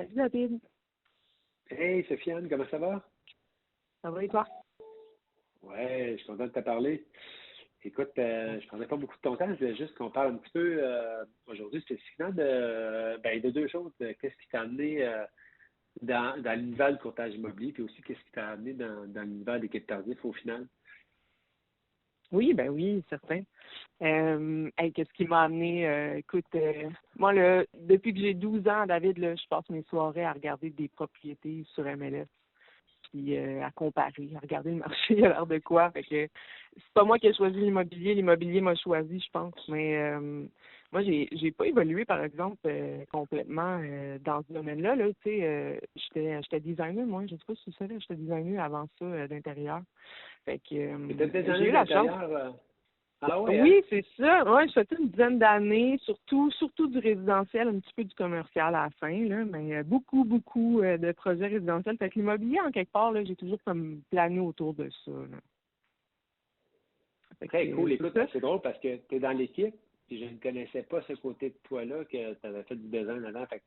Salut David, Hey Sofiane, comment ça va? ça va et toi? Ouais, je suis content de te parler. Écoute, je ne prendrai pas beaucoup de ton temps, je voulais juste qu'on parle un petit peu aujourd'hui spécifiquement de deux choses. Qu'est-ce qui t'a amené dans l'univers du courtage immobilier, puis aussi qu'est-ce qui t'a amené dans l'univers des quêtes tarifs au final? Oui, ben oui, certain. Hey, qu'est-ce qui m'a amené? Écoute, moi, là, depuis que j'ai 12 ans, David, là, je passe mes soirées à regarder des propriétés sur MLS, puis à comparer, à regarder le marché, il a l'air de quoi. Fait que c'est pas moi qui ai choisi l'immobilier m'a choisi, je pense. Mais moi, j'ai pas évolué, par exemple, complètement dans ce domaine-là. Là, tu sais, j'étais designer, moi. Je sais pas si tu savais, j'étais designer avant ça d'intérieur. Fait que Peut-être des j'ai années eu la chance. d'intérieur. Ah ouais, hein? Oui, c'est ça. Ouais, je faisais une dizaine d'années, surtout du résidentiel, un petit peu du commercial à la fin, là, mais beaucoup de projets résidentiels. Fait que l'immobilier, en quelque part, là, j'ai toujours comme plané autour de ça, là. Fait que Très cool. c'est Écoute, ça. c'est drôle parce que tu es dans l'équipe, puis je ne connaissais pas ce côté de toi-là que tu avais fait du design avant. Fait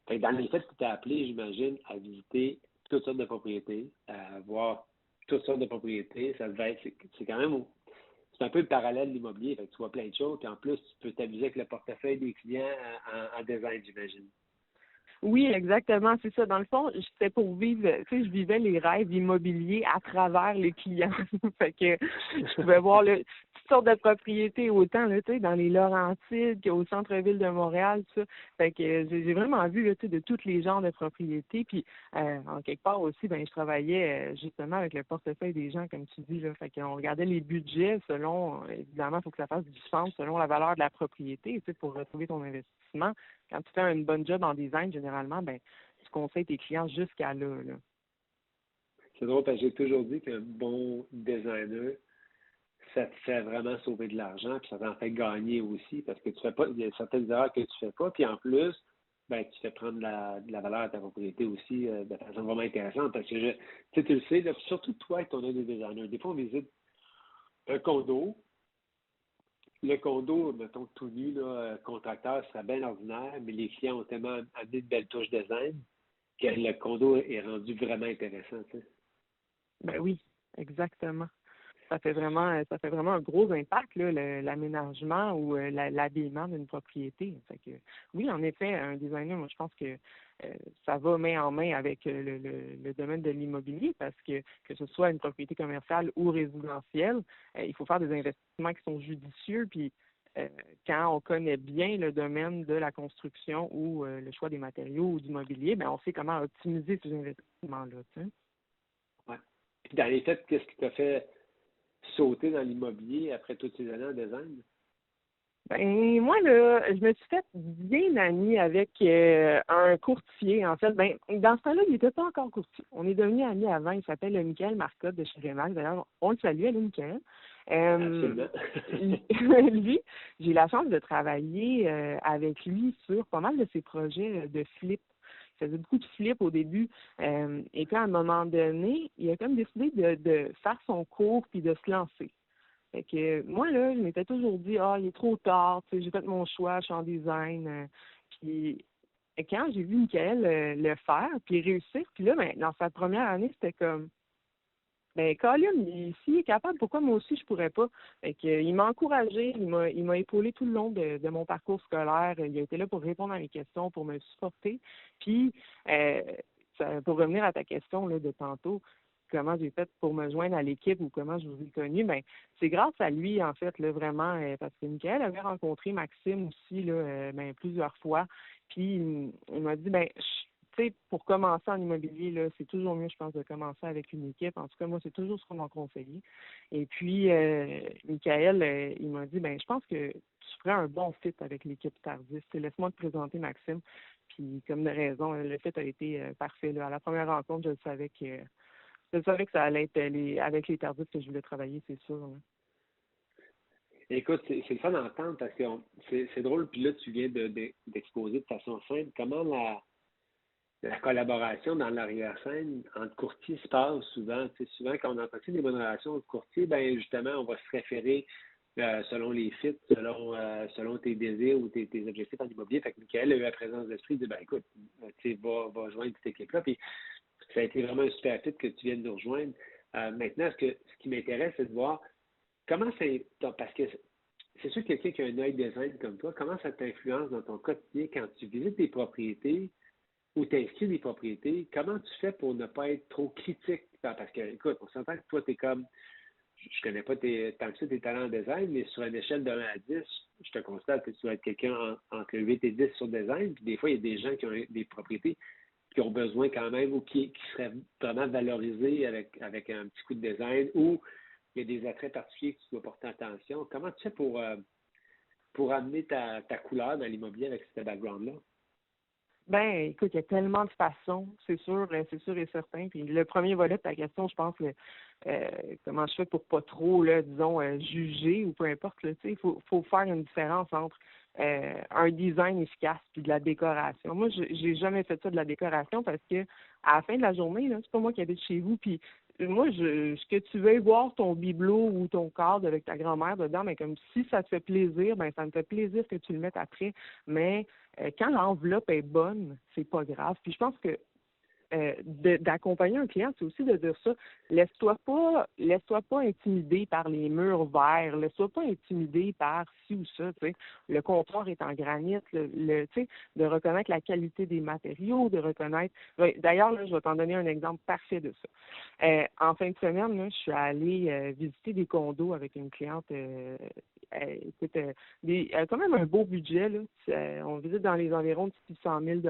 que dans l'équipe, tu t'es appelé, j'imagine, à visiter toutes sortes de propriétés, à voir toutes sortes de propriétés. Ça devait être, c'est quand même, c'est un peu le parallèle de l'immobilier. Fait que tu vois plein de choses, puis en plus, tu peux t'amuser avec le portefeuille des clients en design, j'imagine. Oui, exactement, c'est ça. Dans le fond, c'était pour vivre, tu sais, je vivais les rêves immobiliers à travers les clients. Fait que je pouvais voir toutes sortes de propriétés autant, là, tu sais, dans les Laurentides qu'au centre-ville de Montréal, tout ça. Fait que j'ai vraiment vu, là, tu sais, de tous les genres de propriétés. Puis, en quelque part aussi, ben, je travaillais justement avec le portefeuille des gens, comme tu dis, là. Fait qu'on regardait les budgets selon, évidemment, il faut que ça fasse du sens selon la valeur de la propriété, tu sais, pour retrouver ton investissement. Quand tu fais une bonne job en design, généralement, ben, tu conseilles tes clients jusqu'à là, là. C'est drôle parce que j'ai toujours dit qu'un bon designer, ça te fait vraiment sauver de l'argent, puis ça t'en fait gagner aussi, parce que tu fais pas, il y a certaines erreurs que tu fais pas, puis en plus, ben, tu fais prendre de la valeur à ta propriété aussi de façon vraiment intéressante, parce que tu sais, tu le sais, là, puis surtout toi avec ton œil de designer. Des fois, on visite un condo, le condo, mettons, tout nu, là, contracteur serait bien ordinaire, mais les clients ont tellement amené de belles touches design que le condo est rendu vraiment intéressant, tu sais. Ben oui, exactement. Ça fait vraiment un gros impact, là, l'aménagement ou l'habillement d'une propriété. Fait que, oui, en effet, un designer, moi, je pense que ça va main en main avec le domaine de l'immobilier parce que ce soit une propriété commerciale ou résidentielle, il faut faire des investissements qui sont judicieux. Puis, euh, quand on connaît bien le domaine de la construction ou le choix des matériaux ou du mobilier, ben, on sait comment optimiser ces investissements-là, tu sais. Ouais. Puis dans les faits, qu'est-ce qui t'a fait sauter dans l'immobilier après toutes ces années en design? Ben moi là, je me suis fait bien amie avec un courtier. En fait, ben dans ce temps-là, il n'était pas encore courtier. On est devenus amis avant. Il s'appelle Michael Marcotte de chez Remax. D'ailleurs, on le salue, allô Michael. Absolument. Lui, j'ai eu la chance de travailler avec lui sur pas mal de ses projets de flip. Il faisait beaucoup de flip au début. Et puis à un moment donné, il a comme décidé de faire son cours puis de se lancer. Fait que moi, là, je m'étais toujours dit, ah, il est trop tard, tu sais, j'ai fait mon choix, je suis en design. Puis quand j'ai vu Michael le faire, puis réussir, puis là, ben, dans sa première année, c'était comme, ben, Colin, s'il est capable, pourquoi moi aussi je pourrais pas? Fait que, il m'a encouragé, il m'a épaulé tout le long de mon parcours scolaire. Il a été là pour répondre à mes questions, pour me supporter. Puis, euh, pour revenir à ta question là, de tantôt, comment j'ai fait pour me joindre à l'équipe ou comment je vous ai connu, ben, c'est grâce à lui, en fait, là, vraiment, parce que Michael avait rencontré Maxime aussi, là, ben, plusieurs fois. Puis, il m'a dit, ben, tu sais, pour commencer en immobilier, là, c'est toujours mieux, je pense, de commencer avec une équipe. En tout cas, moi, c'est toujours ce qu'on m'a conseillé. Et puis, Michael, il m'a dit, ben, je pense que tu ferais un bon fit avec l'équipe Tardif. Tu sais, laisse-moi te présenter Maxime. Puis, comme de raison, le fit a été parfait. Là. À la première rencontre, je savais que ça allait être avec les Tardifs que je voulais travailler, c'est sûr. Là. Écoute, c'est le fun d'entendre parce que c'est drôle, puis là, tu viens d'exposer de façon simple comment la collaboration dans l'arrière-scène entre courtiers se passe souvent. Tu sais, souvent, quand on entretient des bonnes relations entre courtiers, ben justement, on va se référer selon les fits, selon tes désirs ou tes objectifs en immobilier. Fait que Michael a eu la présence d'esprit de écoute, tu sais, va joindre cette équipe-là. Puis ça a été vraiment un super fit que tu viennes nous rejoindre. Maintenant, ce qui m'intéresse, c'est de voir comment c'est. Parce que c'est sûr que quelqu'un qui a un œil design comme toi, comment ça t'influence dans ton quotidien quand tu visites des propriétés ou t'inscris des propriétés? Comment tu fais pour ne pas être trop critique? Parce que, écoute, on s'entend que toi, tu es comme je connais pas tant que ça tes talents en design, mais sur une échelle de 1 à 10, je te constate que tu vas être quelqu'un entre 8 et 10 sur design. Puis des fois, il y a des gens qui ont des propriétés qui ont besoin quand même ou qui seraient vraiment valorisées avec un petit coup de design ou il y a des attraits particuliers que tu dois porter attention. Comment tu fais pour amener ta couleur dans l'immobilier avec ce background-là? Ben, écoute, il y a tellement de façons, c'est sûr et certain. Puis le premier volet de ta question, je pense, comment je fais pour pas trop, là, disons, juger ou peu importe, là, tu sais, il faut faire une différence entre un design efficace puis de la décoration. Moi, j'ai jamais fait ça de la décoration parce que à la fin de la journée, là, c'est pas moi qui habite chez vous, puis moi, ce que tu veuilles voir ton bibelot ou ton cadre avec ta grand-mère dedans, mais comme si ça te fait plaisir, ben ça me fait plaisir que tu le mettes après. Mais quand l'enveloppe est bonne, c'est pas grave. Puis je pense que d'accompagner un client, c'est aussi de dire ça. Laisse-toi pas intimider par les murs verts. Laisse-toi pas intimider par ci ou ça. Tu sais. Le comptoir est en granit. Tu sais, de reconnaître la qualité des matériaux, de reconnaître. D'ailleurs, là, je vais t'en donner un exemple parfait de ça. En fin de semaine, là, je suis allée visiter des condos avec une cliente. Écoute, quand même un beau budget. Là. On visite dans les environs de 600 000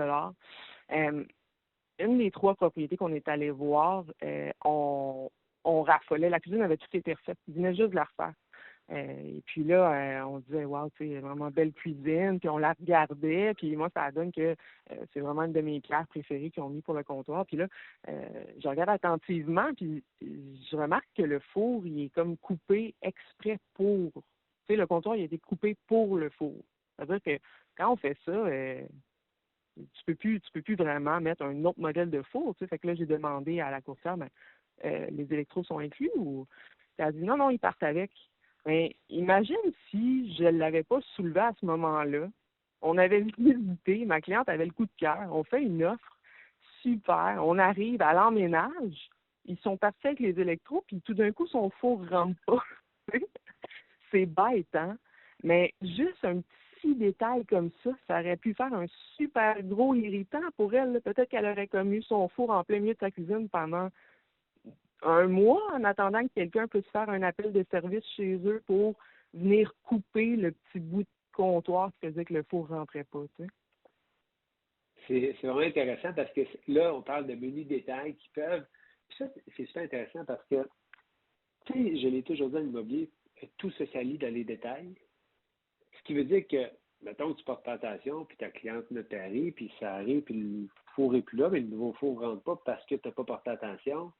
une des 3 propriétés qu'on est allé voir, on raffolait. La cuisine avait tout été refaite. Il venait juste de la refaire. Et puis là, on disait, wow, tu sais, vraiment belle cuisine. Puis on la regardait. Puis moi, ça donne que c'est vraiment une de mes pierres préférées qu'ils ont mis pour le comptoir. Puis là, je regarde attentivement. Puis je remarque que le four, il est comme coupé exprès pour. Tu sais, le comptoir, il a été coupé pour le four. C'est-à-dire que quand on fait ça, tu peux plus vraiment mettre un autre modèle de four, tu sais. Fait que là, j'ai demandé à la courtière, ben, les électros sont inclus ou elle a dit non, ils partent avec. Mais imagine si je ne l'avais pas soulevé à ce moment-là. On avait visité, ma cliente avait le coup de cœur, on fait une offre, super, on arrive, à l'emménage, ils sont partis avec les électros, puis tout d'un coup, son four ne rentre pas. C'est bête, hein? Mais juste un petit détail comme ça aurait pu faire un super gros irritant pour elle, là. Peut-être qu'elle aurait comme eu son four en plein milieu de sa cuisine pendant un mois en attendant que quelqu'un puisse faire un appel de service chez eux pour venir couper le petit bout de comptoir qui faisait que le four ne rentrait pas, tu sais. C'est vraiment intéressant parce que là, on parle de menus détails qui peuvent. Puis ça, c'est super intéressant parce que, tu sais, je l'ai toujours dit en immobilier, tout se salit dans les détails. Ce qui veut dire que, mettons que tu portes pas attention, puis ta cliente ne t'arrive, puis ça arrive, puis le four n'est plus là, mais le nouveau four ne rentre pas parce que tu n'as pas porté attention.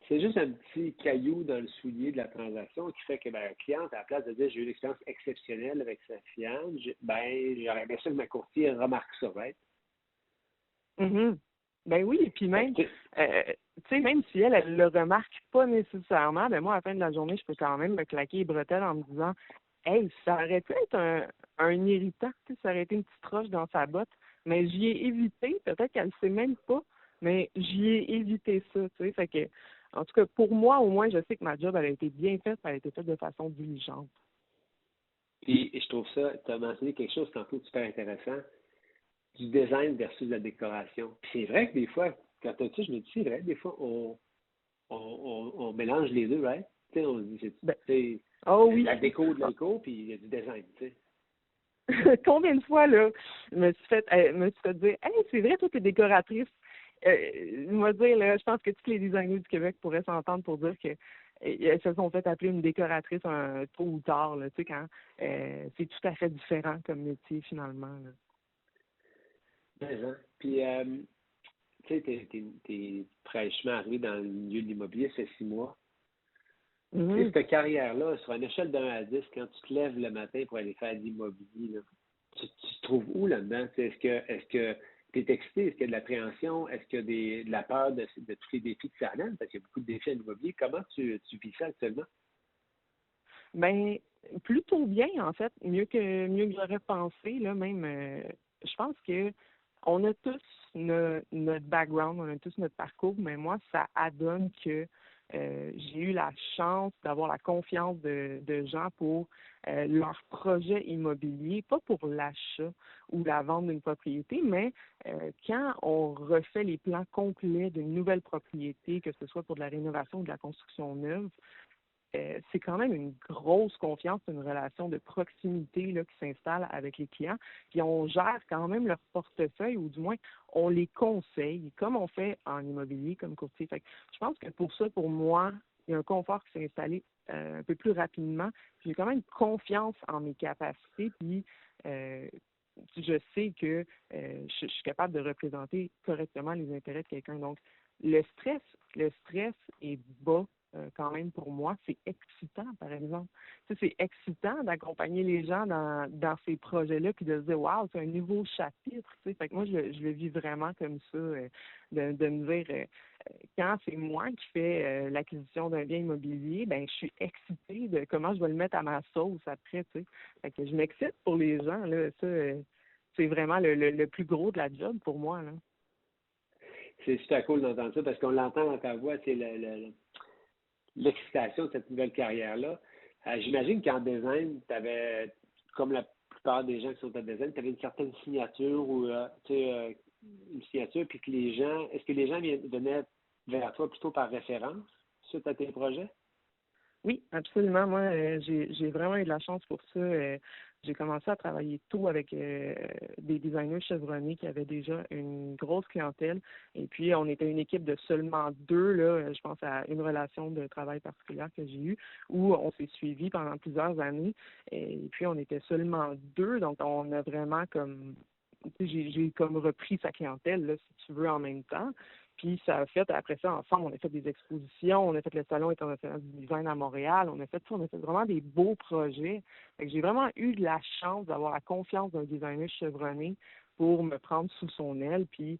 C'est juste un petit caillou dans le soulier de la transaction qui fait que la cliente, à la place de dire j'ai eu une expérience exceptionnelle avec sa fiance, j'aurais aimé ça que ma courtière remarque ça, right? Mhm. Ben oui, et puis même, tu sais, même si elle le remarque pas nécessairement, ben moi, à la fin de la journée, je peux quand même me claquer les bretelles en me disant, hey, ça aurait pu être un irritant, tu sais, ça aurait été une petite roche dans sa botte, mais j'y ai évité, peut-être qu'elle ne sait même pas, mais j'y ai évité ça, tu sais, fait que, en tout cas, pour moi, au moins, je sais que ma job, elle a été bien faite, elle a été faite de façon diligente. Puis je trouve ça, tu as mentionné quelque chose tantôt de super intéressant, du design versus la décoration. Puis c'est vrai que des fois, quand tu as dit, je me dis, c'est vrai, des fois, on mélange les deux, right? Tu sais, on se dit, Ben, c'est oh oui. la déco de l'éco, puis il y a du design, tu sais. Combien de fois, là, je me suis fait dire, hey, c'est vrai, toi, t'es décoratrice. Moi, dire, là, je pense que tous les designers du Québec pourraient s'entendre pour dire que elles se sont fait appeler une décoratrice un tôt ou tard, là, tu sais, quand c'est tout à fait différent comme métier, finalement, là. Mais, hein. Puis, tu sais, t'es fraîchement arrivé dans le milieu de l'immobilier, c'est 6 mois. Tu sais, Mhm. cette carrière-là, sur une échelle de 1 à 10, quand tu te lèves le matin pour aller faire de l'immobilier, là, tu te trouves où là-dedans? Tu sais, est-ce que tu es excité? Est-ce qu'il y a de l'appréhension? Est-ce qu'il y a de la peur de tous les défis que ça amène? Parce qu'il y a beaucoup de défis à l'immobilier. Comment tu vis ça actuellement? Ben, plutôt bien, en fait, mieux que j'aurais pensé, là, même, je pense que on a tous notre background, on a tous notre parcours, mais moi, ça adonne que j'ai eu la chance d'avoir la confiance de gens pour leur projet immobilier, pas pour l'achat ou la vente d'une propriété, mais quand on refait les plans complets d'une nouvelle propriété, que ce soit pour de la rénovation ou de la construction neuve, c'est quand même une grosse confiance, une relation de proximité là, qui s'installe avec les clients. Puis on gère quand même leur portefeuille, ou du moins on les conseille, comme on fait en immobilier, comme courtier. Fait que je pense que pour ça, pour moi, il y a un confort qui s'est installé un peu plus rapidement. Puis j'ai quand même confiance en mes capacités, puis je sais que je suis capable de représenter correctement les intérêts de quelqu'un. Donc, le stress est bas quand même pour moi. C'est excitant, par exemple. Tu sais, c'est excitant d'accompagner les gens dans ces projets-là puis de se dire waouh, c'est un nouveau chapitre. Tu sais. Fait que moi, je le vis vraiment comme ça, de me dire quand c'est moi qui fais l'acquisition d'un bien immobilier, ben je suis excitée de comment je vais le mettre à ma sauce après. Tu sais. Fait que je m'excite pour les gens, là. Ça, c'est vraiment le plus gros de la job pour moi, là. C'est super cool d'entendre ça parce qu'on l'entend dans ta voix, c'est l'excitation de cette nouvelle carrière-là. J'imagine qu'en design, tu avais, comme la plupart des gens qui sont en design, tu avais une certaine signature ou une signature, puis que est-ce que les gens venaient vers toi plutôt par référence suite à tes projets? Oui, absolument. Moi, j'ai vraiment eu de la chance pour ça. J'ai commencé à travailler tôt avec des designers chevronnés qui avaient déjà une grosse clientèle. Et puis, on était une équipe de seulement deux, là. Je pense à une relation de travail particulière que j'ai eue, où on s'est suivis pendant plusieurs années. Et puis, on était seulement deux. Donc, on a vraiment comme tu sais, j'ai comme repris sa clientèle, là, si tu veux, en même temps. Puis ça a fait, après ça, ensemble, on a fait des expositions, on a fait le Salon international du design à Montréal, on a fait vraiment des beaux projets. Fait que j'ai vraiment eu de la chance d'avoir la confiance d'un designer chevronné pour me prendre sous son aile. Puis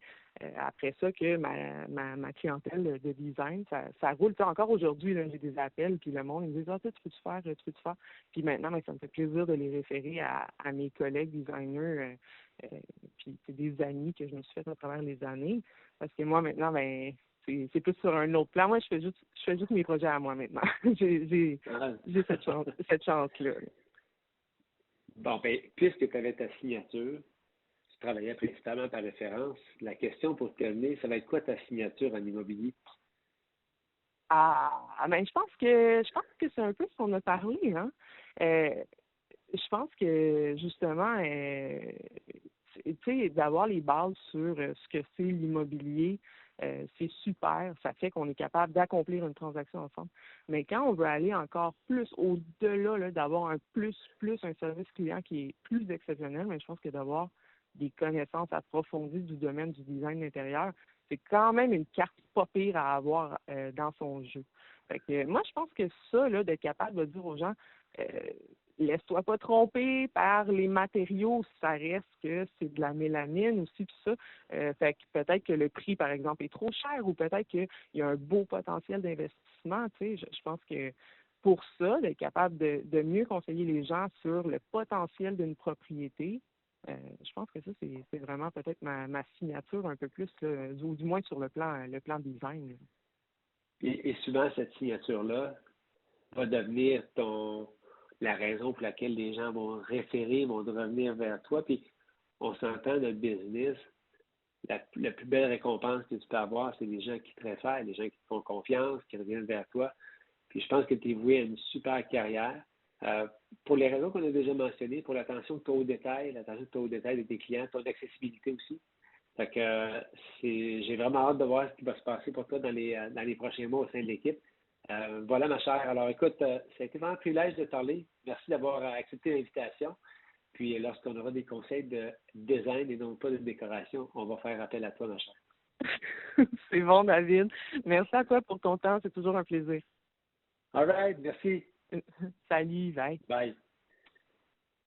après ça, que ma clientèle de design, ça roule. Tu sais, encore aujourd'hui, là, j'ai des appels, puis le monde ils me dit ah, tu peux-tu faire, tu peux-tu faire. Puis maintenant, ben, ça me fait plaisir de les référer à mes collègues designers. Puis c'est des amis que je me suis fait à travers les années. Parce que moi, maintenant, ben, c'est plus sur un autre plan. Moi, je fais juste mes projets à moi maintenant. Ah, J'ai cette chance-là. bon, ben, puisque tu avais ta signature, tu travaillais principalement par référence, la question pour terminer, ça va être quoi ta signature en immobilier? Ben, je pense que c'est un peu ce qu'on a parlé, hein. Euh, je pense que justement, tu sais, d'avoir les bases sur ce que c'est l'immobilier, c'est super. Ça fait qu'on est capable d'accomplir une transaction ensemble. Mais quand on veut aller encore plus au-delà, là, d'avoir un service client qui est plus exceptionnel, mais je pense que d'avoir des connaissances approfondies du domaine du design intérieur, c'est quand même une carte pas pire à avoir dans son jeu. Fait que, moi, je pense que ça, là, d'être capable de dire aux gens, euh, laisse-toi pas tromper par les matériaux, ça reste que c'est de la mélamine aussi, tout ça. Fait que peut-être que le prix, par exemple, est trop cher ou peut-être qu'il y a un beau potentiel d'investissement. Tu sais, je pense que pour ça, d'être capable de mieux conseiller les gens sur le potentiel d'une propriété, je pense que ça, c'est vraiment peut-être ma signature un peu plus, là, ou du moins sur le plan design. Là. Et souvent, cette signature-là va devenir la raison pour laquelle les gens vont référer, vont revenir vers toi. Puis, on s'entend, notre business, la plus belle récompense que tu peux avoir, c'est des gens qui te réfèrent, des gens qui te font confiance, qui reviennent vers toi. Puis, je pense que tu es voué à une super carrière. Pour les raisons qu'on a déjà mentionnées, pour l'attention que tu as aux détails, l'attention que tu as aux détails de tes clients, ton accessibilité aussi. Fait que j'ai vraiment hâte de voir ce qui va se passer pour toi dans les prochains mois au sein de l'équipe. Voilà, ma chère. Alors, écoute, ça a été vraiment un privilège de te parler. Merci d'avoir accepté l'invitation. Puis, lorsqu'on aura des conseils de design et non pas de décoration, on va faire appel à toi, ma chère. C'est bon, David. Merci à toi pour ton temps. C'est toujours un plaisir. All right, merci. Salut, bye. Bye.